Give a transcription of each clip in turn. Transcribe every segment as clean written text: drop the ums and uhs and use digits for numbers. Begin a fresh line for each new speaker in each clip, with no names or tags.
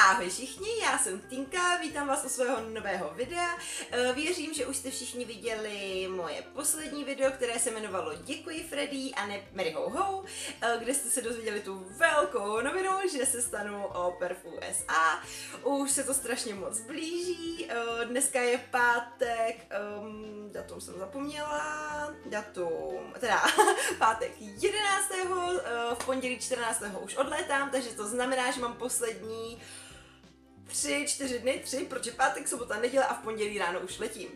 Ahoj všichni, já jsem Tinka, vítám vás u svého nového videa. Věřím, že už jste všichni viděli moje poslední video, které se jmenovalo Děkuji Freddy a ne Mary Ho Ho, kde jste se dozvěděli tu velkou novinu, že se stanu au pair v USA. Už se to strašně moc blíží, dneska je pátek, datum jsem zapomněla, pátek 11. V pondělí 14. už odlétám, takže to znamená, že mám poslední 3-4 dny, protože pátek, sobota, neděle a v pondělí ráno už letím.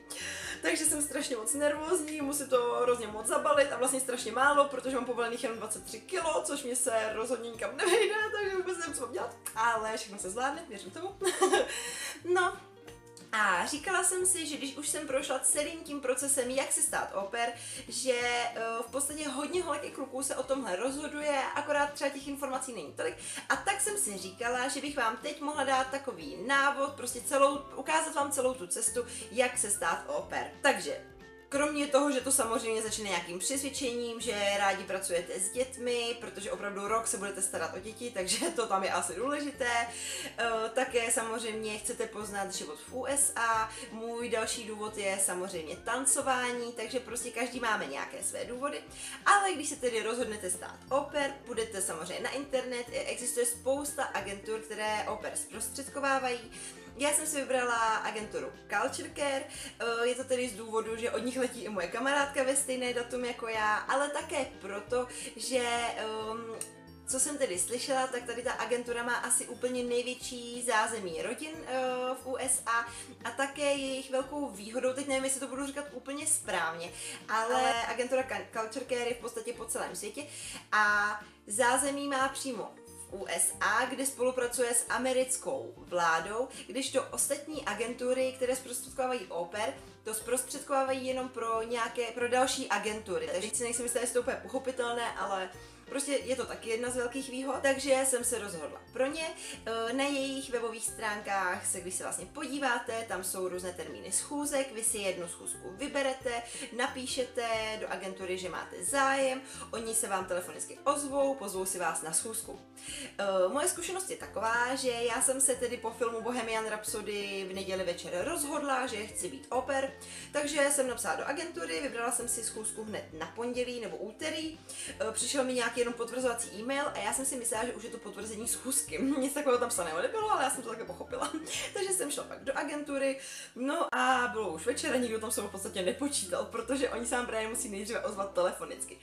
Takže jsem strašně moc nervózní, musím to hrozně moc zabalit a vlastně strašně málo, protože mám povolených jenom 23 kg, což mě se rozhodně nikam nevejde, takže vůbec nevím, co mám dělat, ale všechno se zvládne, věřím tomu. No. A říkala jsem si, že když už jsem prošla celým tím procesem, jak se stát au pair, že v podstatě hodně holek i kluků se o tomhle rozhoduje, akorát třeba těch informací není tolik. A tak jsem si říkala, že bych vám teď mohla dát takový návod, prostě ukázat vám celou tu cestu, jak se stát au pair. Takže kromě toho, že to samozřejmě začne nějakým přesvědčením, že rádi pracujete s dětmi, protože opravdu rok se budete starat o děti, takže to tam je asi důležité. Také samozřejmě chcete poznat život v USA. Můj další důvod je samozřejmě tancování, takže prostě každý máme nějaké své důvody. Ale když se tedy rozhodnete stát au pair, budete samozřejmě na internet, existuje spousta agentur, které au pair zprostředkovávají. Já jsem si vybrala agenturu Culture Care, je to tedy z důvodu, že od nich letí i moje kamarádka ve stejné datum jako já, ale také proto, že co jsem tedy slyšela, tak tady ta agentura má asi úplně největší zázemí rodin v USA a také jejich velkou výhodou, teď nevím, jestli to budu říkat úplně správně, ale agentura Culture Care je v podstatě po celém světě a zázemí má přímo USA, kde spolupracuje s americkou vládou, když to ostatní agentury, které zprostředkovávají au pair, to zprostředkovávají jenom pro další agentury. Takže si nejsem jistá, jestli to úplně pochopitelné, ale prostě je to taky jedna z velkých výhod, takže jsem se rozhodla pro ně. Na jejich webových stránkách se, když se vlastně podíváte, tam jsou různé termíny schůzek, vy si jednu schůzku vyberete, napíšete do agentury, že máte zájem, oni se vám telefonicky pozvou si vás na schůzku. Moje zkušenost je taková, že já jsem se tedy po filmu Bohemian Rhapsody v neděli večer rozhodla, že chci být au pair, takže jsem napsala do agentury, vybrala jsem si schůzku hned na pondělí nebo úterý, přišel mi nějaký jenom potvrzovací e-mail a já jsem si myslela, že už je to potvrzení schůzky. Nic takového tam psaného nebylo, ale já jsem to také pochopila. Takže jsem šla pak do agentury, no a bylo už večer a nikdo tam se v podstatě nepočítal, protože oni se vám právě musí nejdříve ozvat telefonicky.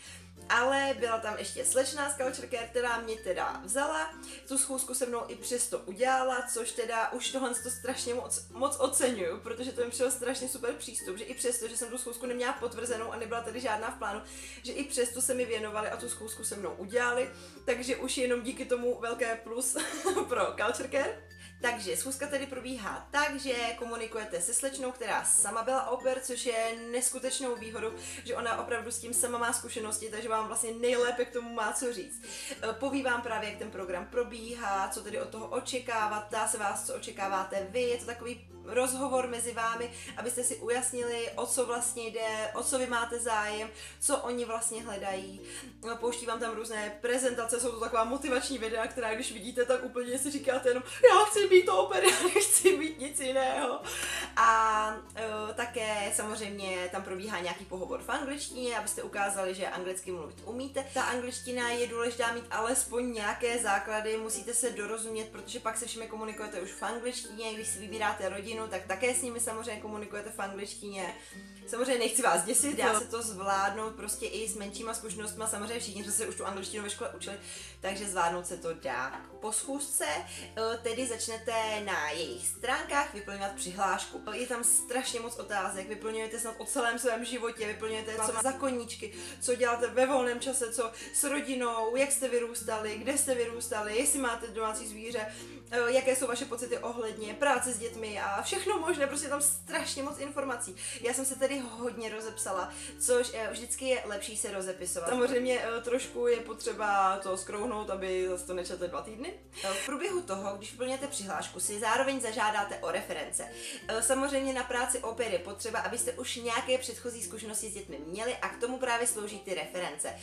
Ale byla tam ještě slečna z Culture Care, která mě teda vzala, tu schůzku se mnou i přesto udělala, což teda už tohle to strašně moc oceňuju, protože to mi přišel strašně super přístup, že i přesto, že jsem tu schůzku neměla potvrzenou a nebyla tady žádná v plánu, že i přesto se mi věnovali a tu schůzku se mnou udělali, takže už jenom díky tomu velké plus pro Culture Care. Takže schůzka tedy probíhá tak, že komunikujete se slečnou, která sama byla au pair, což je neskutečnou výhodou, že ona opravdu s tím sama má zkušenosti, takže vám vlastně nejlépe k tomu má co říct. Poví vám právě, jak ten program probíhá, co tedy od toho očekávat, ptá se vás, co očekáváte vy, je to takový rozhovor mezi vámi, abyste si ujasnili, o co vlastně jde, o co vy máte zájem, co oni vlastně hledají. Pouští vám tam různé prezentace, jsou to taková motivační videa, která když vidíte, tak úplně si říkáte jenom, já chci být au pair, já nechci být nic jiného. A také samozřejmě tam probíhá nějaký pohovor v angličtině, abyste ukázali, že anglicky mluvit umíte. Ta angličtina je důležitá mít alespoň nějaké základy, musíte se dorozumět, protože pak se všemi komunikujete už v angličtině, když si vybíráte rodinu, tak také s nimi samozřejmě komunikujete v angličtině. Samozřejmě nechci vás děsit, dá se to zvládnout prostě i s menšíma zkušenostma, samozřejmě všichni jsme se už tu angličtinu ve škole učili, takže zvládnout se to dá. Po schůzce tedy začnete na jejich stránkách vyplňovat přihlášku. Je tam strašně moc otázek, vyplňujete snad o celém svém životě, vyplňujete co máte za koníčky, co děláte ve volném čase, co s rodinou, jak jste vyrůstali, kde jste vyrůstali, jestli máte domácí zvíře, jaké jsou vaše pocity ohledně práce s dětmi a a všechno možné, prostě tam strašně moc informací. Já jsem se tedy hodně rozepsala, což vždycky je lepší se rozepisovat. Samozřejmě trošku je potřeba to skrouhnout, aby zase to nečetli 2 týdny. V průběhu toho, když vyplňujete přihlášku, si zároveň zažádáte o reference. Samozřejmě na práci au pair je potřeba, abyste už nějaké předchozí zkušenosti s dětmi měli a k tomu právě slouží ty reference.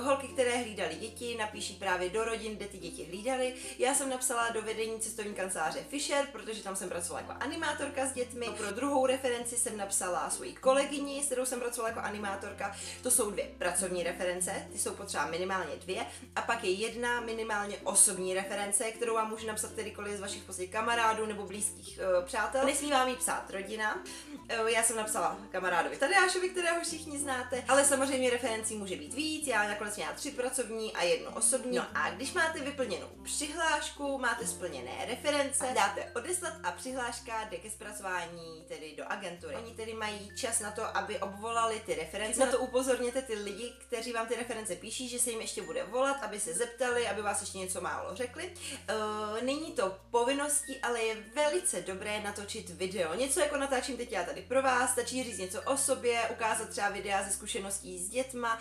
Holky, které hlídaly děti, napíší právě do rodin, kde ty děti hlídaly. Já jsem napsala do vedení cestovní kanceláře Fisher, protože tam jsem pracovala jako animátorka s dětmi. Pro druhou referenci jsem napsala svoji kolegyni, s kterou jsem pracovala jako animátorka. To jsou 2 pracovní reference, ty jsou potřeba minimálně 2. A pak je 1 minimálně osobní reference, kterou vám může napsat kterýkoliv z vašich kamarádů nebo blízkých přátel. Nesmí vám ji psát rodina. Já jsem napsala kamarádovi Tadeášovi, kterého všichni znáte, ale samozřejmě referencí může být víc. Já nakonec měla 3 pracovní a 1 osobní. No a když máte vyplněnou přihlášku, máte splněné reference, dáte odeslat a přihláška jde ke zpracování tedy do agentury. Oni tedy mají čas na to, aby obvolali ty reference. Na to upozorněte ty lidi, kteří vám ty reference píší, že se jim ještě bude volat, aby se zeptali, aby vás ještě něco málo řekli. Není to povinností, ale je velice dobré natočit video. Něco jako natáčím teď já tady pro vás, stačí říct něco o sobě, ukázat třeba videa ze zkušeností s dětma,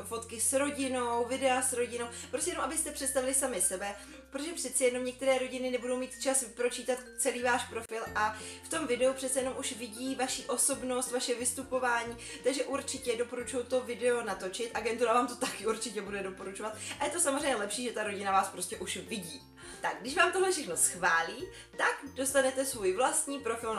fotky s rodinou, videa s rodinou, prostě jenom abyste představili sami sebe, protože přeci jenom některé rodiny nebudou mít čas pročítat celý váš profil a v tom videu přece jenom už vidí vaši osobnost, vaše vystupování, takže určitě doporučuji to video natočit, agentura vám to taky určitě bude doporučovat a je to samozřejmě lepší, že ta rodina vás prostě už vidí. Tak, když vám tohle všechno schválí, tak dostanete svůj vlastní profil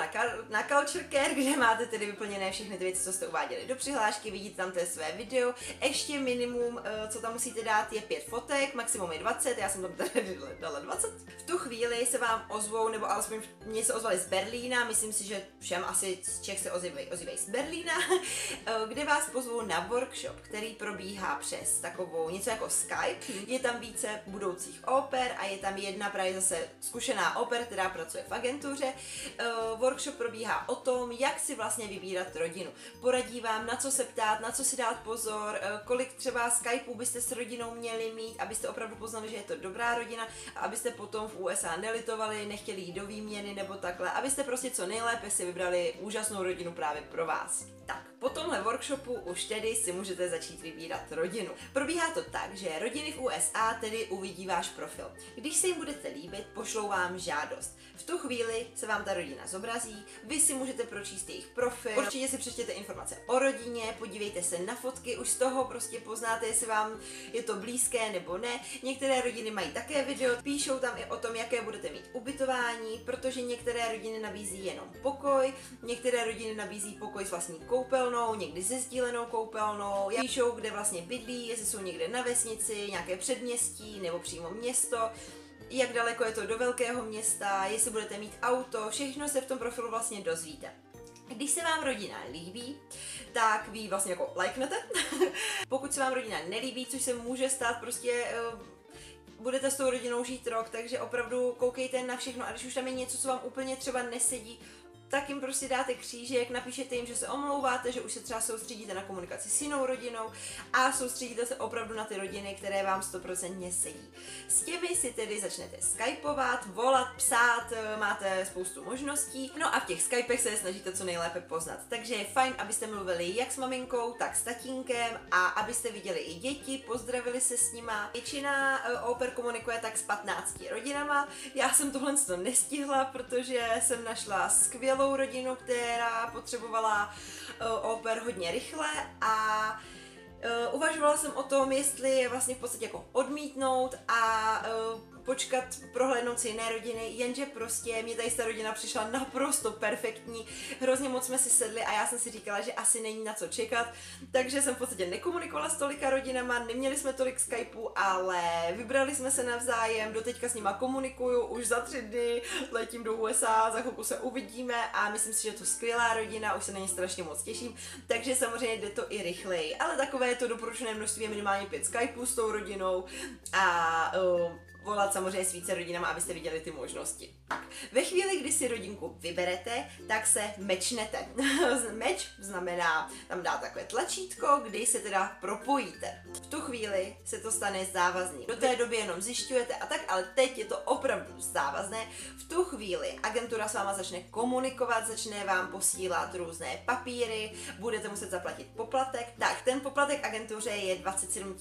na Culture Care, kde máte tedy vyplněné všechny ty věci, co jste uváděli do přihlášky, vidíte tam to své video. Ještě minimum, co tam musíte dát, je 5 fotek, maximum je 20, já jsem tam tady dala 20. V tu chvíli se vám ozvou, nebo alespoň mě se ozvali z Berlína, myslím si, že všem asi z Čech se ozývají z Berlína, kde vás pozvou na workshop, který probíhá přes takovou něco jako Skype. Je tam více budoucích au pair a je tam jedna právě zase zkušená au pair, která pracuje v agentuře. Workshop probíhá o tom, jak si vlastně vybírat rodinu. Poradí vám, na co se ptát, na co si dát pozor, kolik třeba Skypeů byste s rodinou měli mít, abyste opravdu poznali, že je to dobrá rodina a abyste potom v USA nelitovali, nechtěli jít do výměny nebo takhle, abyste prostě co nejlépe si vybrali úžasnou rodinu právě pro vás. Tak, po tomhle workshopu už tedy si můžete začít vybírat rodinu. Probíhá to tak, že rodiny v USA tedy uvidí váš profil. Když se jim budete líbit, pošlou vám žádost. V tu chvíli se vám ta rodina zobrazí, vy si můžete pročíst jejich profil, určitě si přečtěte informace o rodině, podívejte se na fotky, už z toho prostě poznáte, jestli vám je to blízké nebo ne. Některé rodiny mají také video, píšou tam i o tom, jaké budete mít ubytování, protože některé rodiny nabízí jenom pokoj, některé rodiny nabízí pokoj s vlastní koupelnou, někdy se sdílenou koupelnou, píšou, kde vlastně bydlí, jestli jsou někde na vesnici, nějaké předměstí nebo přímo město, jak daleko je to do velkého města, jestli budete mít auto, všechno se v tom profilu vlastně dozvíte. Když se vám rodina líbí, tak vy vlastně jako lajknete. Pokud se vám rodina nelíbí, což se může stát, prostě budete s tou rodinou žít rok, takže opravdu koukejte na všechno a když už tam je něco, co vám úplně třeba nesedí, tak jim prostě dáte křížek, napíšete jim, že se omlouváte, že už se třeba soustředíte na komunikaci s jinou rodinou a soustředíte se opravdu na ty rodiny, které vám 100% sedí. S těmi si tedy začnete skypovat, volat, psát, máte spoustu možností, no a v těch skypech se snažíte co nejlépe poznat. Takže je fajn, abyste mluvili jak s maminkou, tak s tatínkem a abyste viděli i děti, pozdravili se s nima. Většina au pair komunikuje tak s 15 rodinama, já jsem tohle nestihla, protože jsem našla skvělou rodinu, která potřebovala au pair hodně rychle a uvažovala jsem o tom, jestli je vlastně v podstatě jako odmítnout a počkat, prohlédnout si jiné rodiny, jenže prostě mě tady ta rodina přišla naprosto perfektní, hrozně moc jsme si sedli a já jsem si říkala, že asi není na co čekat, takže jsem v podstatě nekomunikovala s tolika rodinama, neměli jsme tolik Skypeů, ale vybrali jsme se navzájem, doteďka s nima komunikuju, už za 3 dny letím do USA, za chvilku se uvidíme a myslím si, že to skvělá rodina, už se na ní strašně moc těším, takže samozřejmě jde to i rychleji, ale takové to doporučené množství je minimálně 5 Skypeů s tou rodinou a volat samozřejmě s více rodinama, abyste viděli ty možnosti. Tak, ve chvíli, kdy si rodinku vyberete, tak se mečnete. Meč znamená, tam dá takové tlačítko, kdy se teda propojíte. V tu chvíli se to stane závazný. Do té doby jenom zjišťujete a tak, ale teď je to opravdu závazné. V tu chvíli agentura s váma začne komunikovat, začne vám posílat různé papíry, budete muset zaplatit poplatek. Tak, ten poplatek agentuře je 27 000.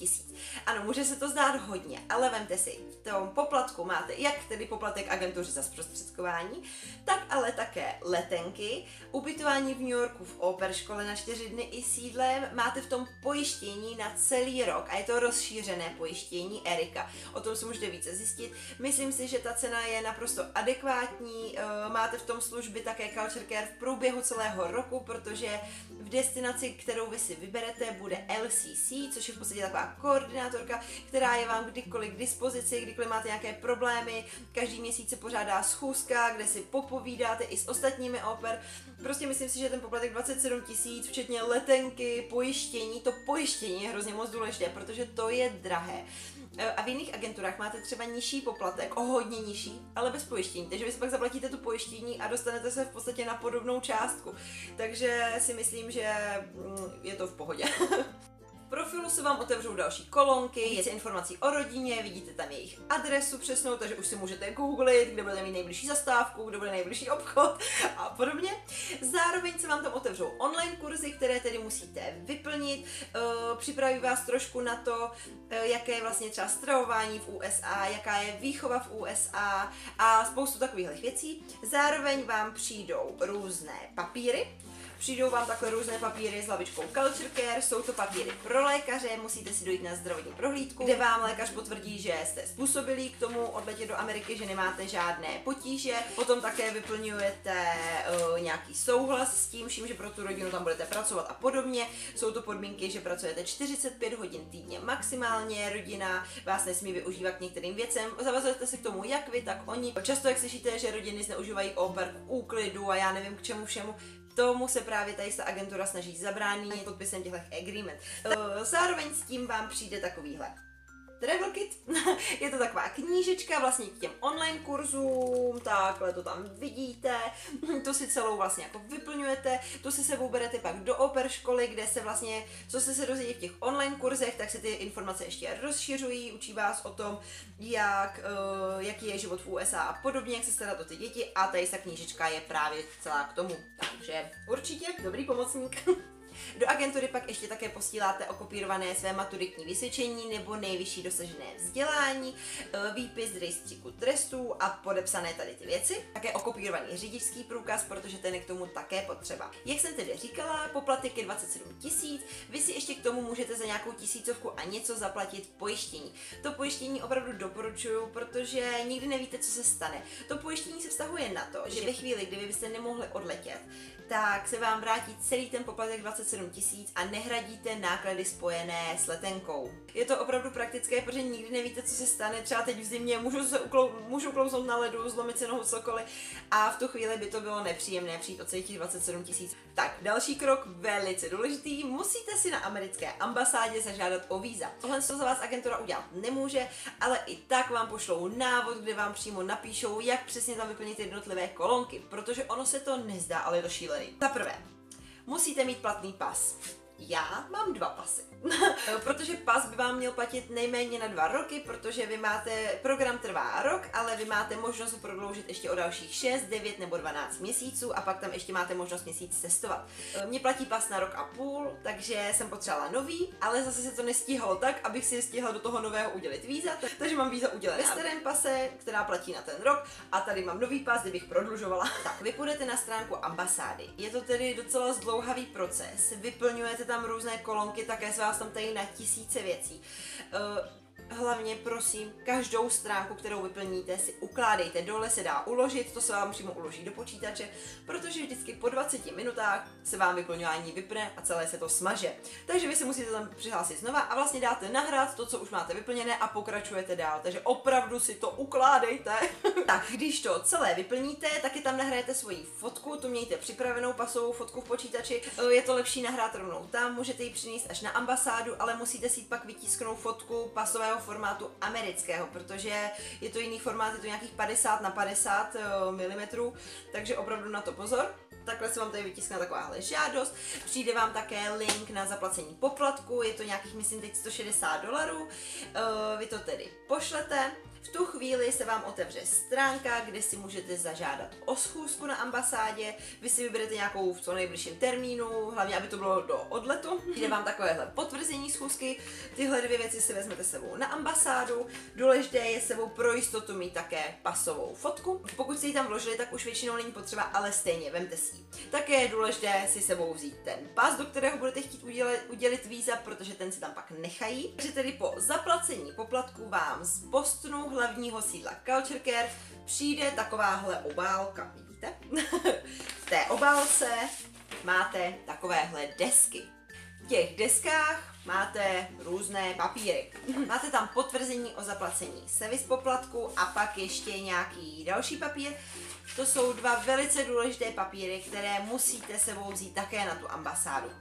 Ano, může se to zdát hodně, ale vemte si, v tom poplatku máte jak tedy poplatek agentuře za zprostředkování, tak ale také letenky, ubytování v New Yorku v Oper škole na 4 dny i sídlem, máte v tom pojištění na celý rok a je to rozšířené pojištění Erika. O tom si můžete více zjistit. Myslím si, že ta cena je naprosto adekvátní, máte v tom služby také Culture Care v průběhu celého roku, protože v destinaci, kterou vy si vyberete, bude LCC, což je v podstatě taková koordinátorka, která je vám kdykoliv k dispozici, kdykoliv máte nějaké problémy. Každý měsíc se pořádá schůzka, kde si popovídáte i s ostatními oper. Prostě myslím si, že ten poplatek 27 000, včetně letenky, pojištění, to pojištění je hrozně moc důležité, protože to je drahé. A v jiných agenturách máte třeba nižší poplatek, o hodně nižší, ale bez pojištění. Takže vy si pak zaplatíte tu pojištění a dostanete se v podstatě na podobnou částku. Takže si myslím, že je to v pohodě. V profilu se vám otevřou další kolonky, více informací o rodině, vidíte tam jejich adresu přesnou, takže už si můžete googlit, kde budete mít nejbližší zastávku, kde bude nejbližší obchod a podobně. Zároveň se vám tam otevřou online kurzy, které tedy musíte vyplnit, připraví vás trošku na to, jaké je vlastně třeba stravování v USA, jaká je výchova v USA a spoustu takových věcí. Zároveň vám přijdou různé papíry. Přijdou vám takhle různé papíry s hlavičkou Culture Care, jsou to papíry pro lékaře, musíte si dojít na zdravotní prohlídku, kde vám lékař potvrdí, že jste způsobilí k tomu odletět do Ameriky, že nemáte žádné potíže. Potom také vyplňujete nějaký souhlas s tím, že pro tu rodinu tam budete pracovat a podobně. Jsou to podmínky, že pracujete 45 hodin týdně maximálně, rodina vás nesmí využívat k některým věcem, zavazujete se k tomu jak vy, tak oni. Často, jak slyšíte, že rodiny zneužívají oper k úklidu a já nevím k čemu všemu, tomu se právě tady ta agentura snaží zabránit podpisem těchto agreement. Zároveň s tím vám přijde takovýhle travel kit. Je to taková knížečka vlastně k těm online kurzům, takhle to tam vidíte, to si celou vlastně jako vyplňujete, to si sebou berete pak do oper školy, kde se vlastně, co se dozvědí v těch online kurzech, tak se ty informace ještě rozšiřují, učí vás o tom, jaký je život v USA a podobně, jak se starat o ty děti a tady ta knížečka je právě celá k tomu, takže určitě dobrý pomocník. Do agentury pak ještě také posíláte okopírované své maturitní vysvědčení nebo nejvyšší dosažené vzdělání, výpis z rejstříku trestů a podepsané tady ty věci. Také okopírovaný řidičský průkaz, protože ten je k tomu také potřeba. Jak jsem tedy říkala, poplatek je 27 000, vy si ještě k tomu můžete za nějakou 1000 a něco zaplatit pojištění. To pojištění opravdu doporučuju, protože nikdy nevíte, co se stane. To pojištění se vztahuje na to, že ve chvíli, kdy vy byste nemohli odletět, tak se vám vrátí celý ten poplatek 27 000 a nehradíte náklady spojené s letenkou. Je to opravdu praktické, protože nikdy nevíte, co se stane. Třeba teď v zimě můžu klouznout na ledu, zlomit si nohu, cokoliv a v tu chvíli by to bylo nepříjemné přijít o celých těch 27 000. Tak, další krok, velice důležitý, musíte si na americké ambasádě zažádat o víza. Tohle za vás agentura udělat nemůže, ale i tak vám pošlou návod, kde vám přímo napíšou, jak přesně tam vyplnit jednotlivé kolonky, protože ono se to nezdá, ale je to šílený. Za prvé, musíte mít platný pas. Já mám 2 pasy, protože pas by vám měl platit nejméně na 2 roky, protože vy máte, program trvá rok, ale vy máte možnost ho prodloužit ještě o dalších 6, 9 nebo 12 měsíců a pak tam ještě máte možnost měsíc cestovat. Mně platí pas na rok a půl, takže jsem potřebovala nový, ale zase se to nestíhalo tak, abych si stihla do toho nového udělit víza, takže mám víza udělené ve starém pase, která platí na ten rok a tady mám nový pas, kdybych prodlužovala. Tak, vy půjdete na stránku ambasády. Je to tedy docela zdlouhavý proces, vyplňujete tam různé kolonky, také se vás tam tady na tisíce věcí. Hlavně prosím, každou stránku, kterou vyplníte, si ukládejte. Dole se dá uložit, to se vám přímo uloží do počítače, protože vždycky po 20 minutách se vám vyplňování vypne a celé se to smaže. Takže vy se musíte tam přihlásit znova a vlastně dáte nahrát to, co už máte vyplněné a pokračujete dál. Takže opravdu si to ukládejte. Tak, když to celé vyplníte, taky tam nahrajete svoji fotku, tu mějte připravenou pasovou fotku v počítači. Je to lepší nahrát rovnou tam, můžete ji přinést až na ambasádu, ale musíte si pak vytisknout fotku pasového formátu amerického, protože je to jiný formát, je to nějakých 50 na 50 mm, takže opravdu na to pozor. Takhle se vám tady vytiskne takováhle žádost. Přijde vám také link na zaplacení poplatku, je to nějakých, myslím, teď $160. Vy to tedy pošlete. V tu chvíli se vám otevře stránka, kde si můžete zažádat o schůzku na ambasádě. Vy si vyberete nějakou v co nejbližším termínu, hlavně aby to bylo do odletu. Jde vám takovéhle potvrzení schůzky. Tyhle dvě věci si vezmete sebou na ambasádu. Důležité je sebou pro jistotu mít také pasovou fotku. Pokud si ji tam vložili, tak už většinou není potřeba, ale stejně vemte si ji. Také je důležité si sebou vzít ten pas, do kterého budete chtít udělit víza, protože ten si tam pak nechají. Takže tedy po zaplacení poplatku vám z Bostonu, hlavního sídla Culture Care, přijde takováhle obálka, vidíte? V té obálce máte takovéhle desky. V těch deskách máte různé papíry. Máte tam potvrzení o zaplacení servis poplatku a pak ještě nějaký další papír. To jsou dva velice důležité papíry, které musíte sebou vzít také na tu ambasádu.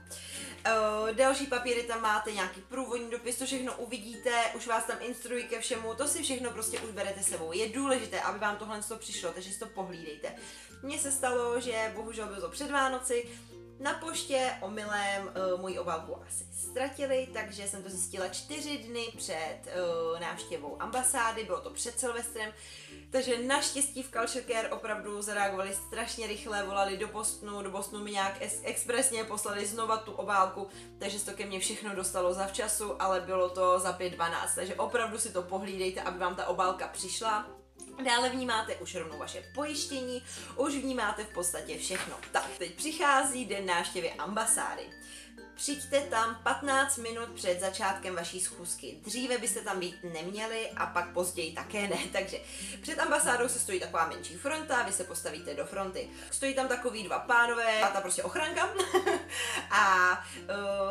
Další papíry tam máte, nějaký průvodní dopis, to všechno uvidíte, už vás tam instruují ke všemu, to si všechno prostě už berete sebou. Je důležité, aby vám tohle přišlo, takže si to pohlídejte. Mně se stalo, že bohužel bylo to před Vánoci, na poště omylem moji obálku asi ztratili, takže jsem to zjistila 4 dny před návštěvou ambasády, bylo to před Silvestrem, takže naštěstí v Culture Care opravdu zareagovali strašně rychle, volali do Bostonu mi nějak expresně poslali znova tu obálku, takže se to ke mně všechno dostalo zavčasu, ale bylo to za 5:12, takže opravdu si to pohlídejte, aby vám ta obálka přišla. Dále vnímáte už rovnou vaše pojištění, už vnímáte v podstatě všechno. Tak, teď přichází den návštěvy ambasády. Přijďte tam 15 minut před začátkem vaší schůzky. Dříve byste tam být neměli a pak později také ne. Takže před ambasádou se stojí taková menší fronta, vy se postavíte do fronty. Stojí tam takový dva pánové, a ta prostě ochranka a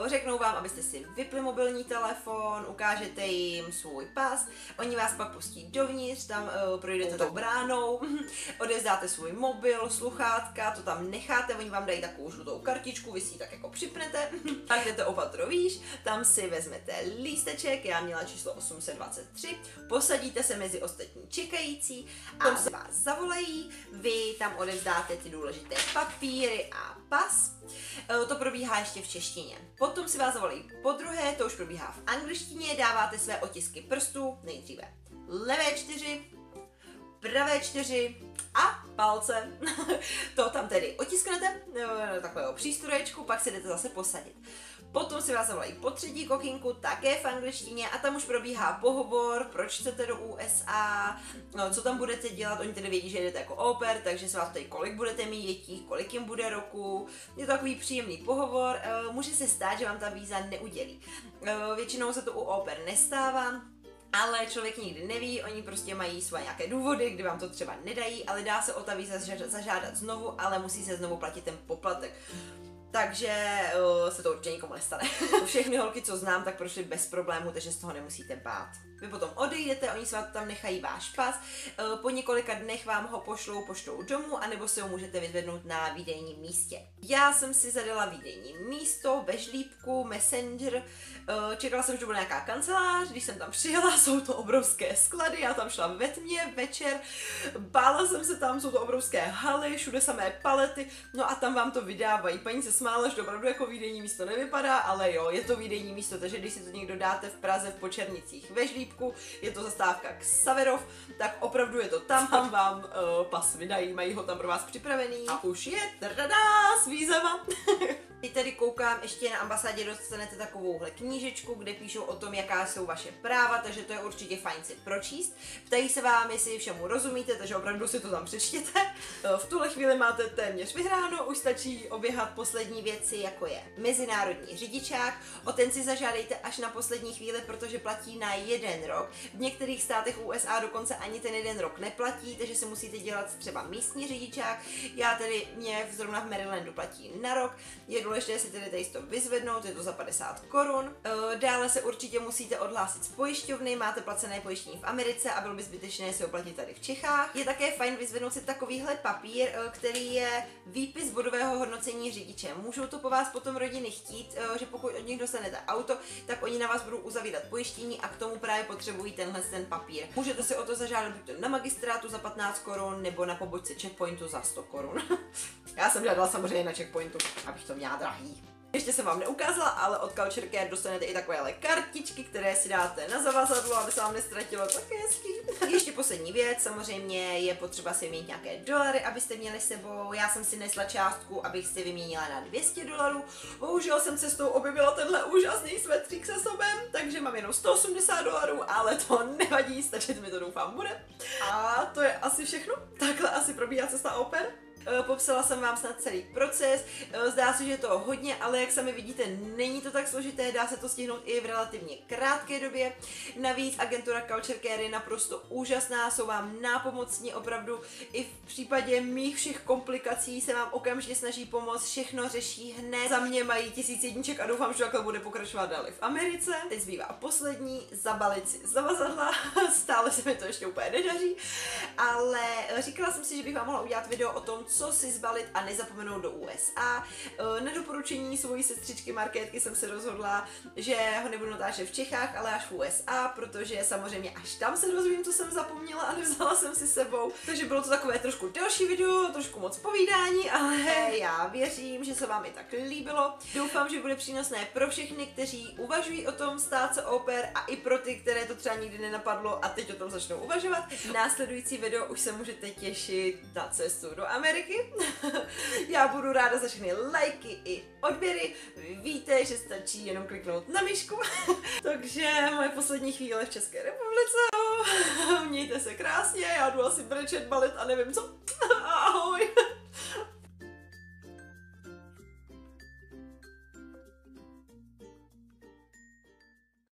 řeknou vám, abyste si vypli mobilní telefon, ukážete jim svůj pas, oni vás pak pustí dovnitř, tam projdete tou bránou, odevzdáte svůj mobil, sluchátka, to tam necháte, oni vám dají takovou žlutou kartičku, vy si ji tak jako připnete. Tak jdete o patro výš, tam si vezmete lísteček, já měla číslo 823, posadíte se mezi ostatní čekající a se vás zavolají, vy tam odevzdáte ty důležité papíry a pas. To probíhá ještě v češtině. Potom si vás zavolají podruhé, to už probíhá v angličtině, dáváte své otisky prstů, nejdříve levé 4, pravé 4 a palce. To tam tedy otisknete do takového přístroječku, pak se jdete zase posadit. Potom si vás zavolají po třetí k okýnku, také v angličtině a tam už probíhá pohovor, proč chcete do USA, no, co tam budete dělat, oni tedy vědí, že jdete jako au pair, takže se vás ptají, kolik budete mít dětí, kolik jim bude roku, je to takový příjemný pohovor, může se stát, že vám ta víza neudělí. Většinou se to u au pair nestává, ale člověk nikdy neví, oni prostě mají své nějaké důvody, kdy vám to třeba nedají, ale dá se o ta víza zažádat znovu, ale musí se znovu platit ten poplatek. Takže se to určitě nikomu nestane. Všechny holky, co znám, tak prošly bez problému, takže z toho nemusíte bát. Vy potom odejdete, oni se vám tam nechají váš pas, po několika dnech vám ho pošlou poštou domů, anebo si ho můžete vyzvednout na výdejním místě. Já jsem si zadala výdejní místo ve Žlíbku, Messenger, čekala jsem, že to bude nějaká kancelář, když jsem tam přijela, jsou to obrovské sklady, já tam šla ve tmě, večer, bála jsem se tam, jsou to obrovské haly, všude samé palety, no a tam vám to vydávají. Paní se smála, že to opravdu jako výdejní místo nevypadá, ale jo, je to výdejní místo, takže když si to někdo dáte v Praze v Počernicích ve Žlíbku, je to zastávka Xaverov, tak opravdu je to tam vám pas vydají, mají ho tam pro vás připravený a už je s vízama. Teď tady koukám, ještě na ambasádě dostanete takovouhle knížečku, kde píšou o tom, jaká jsou vaše práva, takže to je určitě fajn si pročíst. Ptají se vám, jestli všemu rozumíte, takže opravdu si to tam přečtěte. V tuhle chvíli máte téměř vyhráno, už stačí oběhat poslední věci, jako je mezinárodní řidičák. O ten si zažádejte až na poslední chvíli, protože platí na 1 rok. V některých státech USA dokonce ani ten 1 rok neplatí, takže si musíte dělat třeba místní řidičák. Já tedy mě zrovna v Marylandu platí na rok. Je důležité si tedy tady to vyzvednout, je to za 50 korun. Dále se určitě musíte odhlásit z pojišťovny, máte placené pojištění v Americe a bylo by zbytečné si oplatit tady v Čechách. Je také fajn vyzvednout si takovýhle papír, který je výpis bodového hodnocení řidiče. Můžou to po vás potom rodiny chtít, že pokud od nich dostanete auto, tak oni na vás budou uzavírat pojištění a k tomu právě potřebují ten papír. Můžete si o to zažádat buď na magistrátu za 15 korun nebo na pobočce checkpointu za 100 korun. Já jsem žádala samozřejmě na checkpointu, abych to měla drahý. Ještě jsem vám neukázala, ale od Culture Care dostanete i takovéhle kartičky, které si dáte na zavazadlo, aby se vám nestratilo, tak je hezký. Ještě poslední věc, samozřejmě je potřeba si vyměnit nějaké dolary, abyste měli s sebou. Já jsem si nesla částku, abych si vyměnila na $200. Bohužel jsem cestou objevila tenhle úžasný svetřík se sobem, takže mám jenom $180, ale to nevadí, stačit mi to doufám bude. A to je asi všechno. Takhle asi probíhá cesta au pair. Popsala jsem vám snad celý proces, zdá se, že je to hodně, ale jak sami vidíte, není to tak složité, dá se to stihnout i v relativně krátké době. Navíc agentura Culture Care je naprosto úžasná, jsou vám nápomocní, opravdu i v případě mých všech komplikací se vám okamžitě snaží pomoct, všechno řeší hned. Za mě mají 1000 jedniček a doufám, že takhle bude pokračovat dál v Americe. Teď zbývá poslední, zabalit si zavazadla, stále se mi to ještě úplně nedaří, ale říkala jsem si, že bych vám mohla udělat video o tom, co si zbalit a nezapomenout do USA. Na doporučení svojí sestřičky Markétky jsem se rozhodla, že ho nebudu natáčet v Čechách, ale až v USA, protože samozřejmě až tam se dozvím, co jsem zapomněla a nevzala jsem si sebou. Takže bylo to takové trošku delší video, trošku moc povídání, ale já věřím, že se vám i tak líbilo. Doufám, že bude přínosné pro všechny, kteří uvažují o tom stát se au pair a i pro ty, které to třeba nikdy nenapadlo a teď o tom začnou uvažovat. Následující video už se můžete těšit na cestu do Ameriky. Já budu ráda za všechny lajky i odběry. Vy víte, že stačí jenom kliknout na myšku. Takže moje poslední chvíle v České republice. Mějte se krásně, já jdu asi brečet, balit a nevím co. Ahoj.